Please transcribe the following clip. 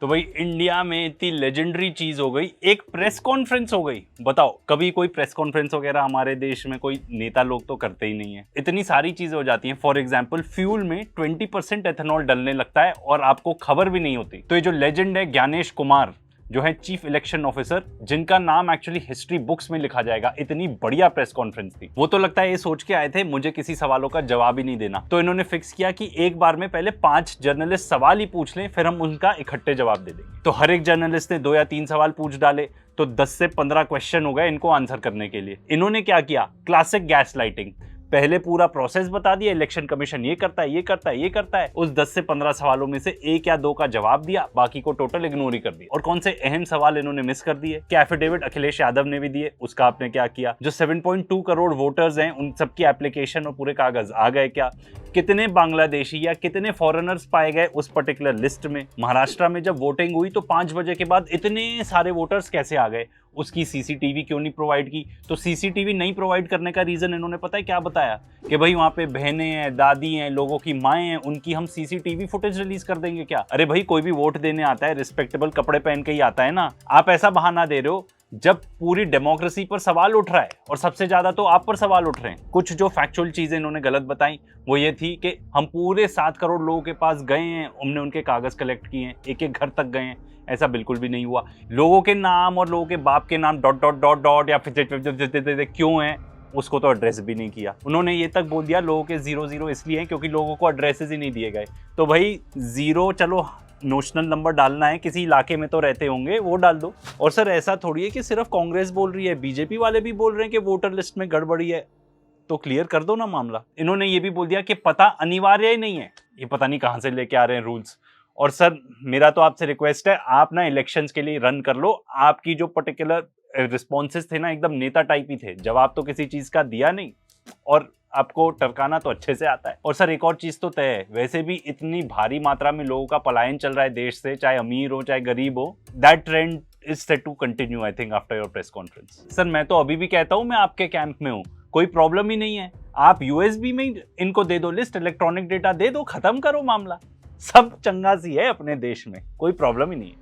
तो भाई इंडिया में इतनी लेजेंडरी चीज हो गई, एक प्रेस कॉन्फ्रेंस हो गई। बताओ, कभी कोई प्रेस कॉन्फ्रेंस वगैरह हमारे देश में कोई नेता लोग तो करते ही नहीं है। इतनी सारी चीजें हो जाती हैं। फॉर एग्जांपल, फ्यूल में 20% एथेनॉल डलने लगता है और आपको खबर भी नहीं होती। तो ये जो लेजेंड है ज्ञानेश कुमार, जो है चीफ इलेक्शन ऑफिसर, जिनका नाम एक्चुअली हिस्ट्री बुक्स में लिखा जाएगा, इतनी बढ़िया प्रेस कॉन्फ्रेंस थी। वो तो लगता है ये सोच के आए थे मुझे किसी सवालों का जवाब ही नहीं देना, तो इन्होंने फिक्स किया कि एक बार में पहले 5 जर्नलिस्ट सवाल ही पूछ लें, फिर हम उनका इकट्ठे जवाब दे देंगे। तो हर एक जर्नलिस्ट ने 2 या 3 सवाल पूछ डाले, तो 10 से 15 क्वेश्चन हो गए इनको आंसर करने के लिए। इन्होंने क्या किया, क्लासिक गैस लाइटिंग, पहले पूरा प्रोसेस बता दिया, इलेक्शन कमीशन ये करता है, ये करता है, ये करता है। उस 10 से 15 सवालों में से 1 या 2 का जवाब दिया, बाकी को टोटल इग्नोर ही कर दिया। और कौन से अहम सवाल इन्होंने मिस कर दिए कि एफिडेविट अखिलेश यादव ने भी दिए, उसका आपने क्या किया? जो 7.2 करोड़ वोटर्स हैं उन सबकी एप्लीकेशन और पूरे कागज आ गए क्या? कितने बांग्लादेशी या कितने फॉरेनर्स पाए गए उस पर्टिकुलर लिस्ट में? महाराष्ट्र में जब वोटिंग हुई तो 5 बजे के बाद इतने सारे वोटर्स कैसे आ गए? उसकी सीसीटीवी क्यों नहीं प्रोवाइड की? तो सीसीटीवी नहीं प्रोवाइड करने का रीजन इन्होंने पता है क्या बताया? कि भाई वहां पे बहनें हैं, दादी हैं, लोगों की माएँ हैं, उनकी हम सीसीटीवी फुटेज रिलीज कर देंगे क्या? अरे भाई, कोई भी वोट देने आता है रिस्पेक्टेबल कपड़े पहन के ही आता है ना। आप ऐसा बहाना दे रहे हो जब पूरी डेमोक्रेसी पर सवाल उठ रहा है, और सबसे ज्यादा तो आप पर सवाल उठ रहे हैं। कुछ जो फैक्चुअल चीजें इन्होंने गलत बताई वो ये थी कि हम पूरे 7 करोड़ लोगों के पास गए हैं, हमने उनके कागज कलेक्ट किए हैं, एक एक घर तक गए हैं। ऐसा बिल्कुल भी नहीं हुआ। लोगों के नाम और लोगों के बाप के नाम डॉट डॉट डॉट डॉट या फिर क्यों है उसको तो एड्रेस भी नहीं किया। उन्होंने ये तक बोल दिया लोगों के 0 इसलिए हैं क्योंकि लोगों को एड्रेसेस ही नहीं दिए गए। तो भाई 0 चलो नोशनल नंबर डालना है, किसी इलाके में तो रहते होंगे, वो डाल दो। और सर ऐसा थोड़ी है कि सिर्फ कांग्रेस बोल रही है, बीजेपी वाले भी बोल रहे हैं कि वोटर लिस्ट में गड़बड़ी है, तो क्लियर कर दो ना मामला। इन्होंने ये भी बोल दिया कि पता अनिवार्य ही नहीं है। ये पता नहीं कहां से लेके आ रहे हैं रूल्स। और सर मेरा तो आपसे रिक्वेस्ट है, आप ना इलेक्शंस के लिए रन कर लो। आपकी जो पर्टिकुलर रिस्पॉन्सेस थे ना एकदम नेता टाइप ही थे, जवाब तो किसी चीज का दिया नहीं, और आपको टरकाना तो अच्छे से आता है। और सर एक और चीज तो तय है, वैसे भी इतनी भारी मात्रा में लोगों का पलायन चल रहा है देश से, चाहे अमीर हो चाहे गरीब हो। That trend is set to continue I think after your press conference. Sir मैं तो अभी भी कहता हूं मैं आपके कैंप में हूं, कोई प्रॉब्लम ही नहीं है। आप यूएसबी में इनको दे दो लिस्ट, इलेक्ट्रॉनिक डेटा दे दो, खत्म करो मामला। सब चंगा सी है अपने देश में, कोई प्रॉब्लम ही नहीं है।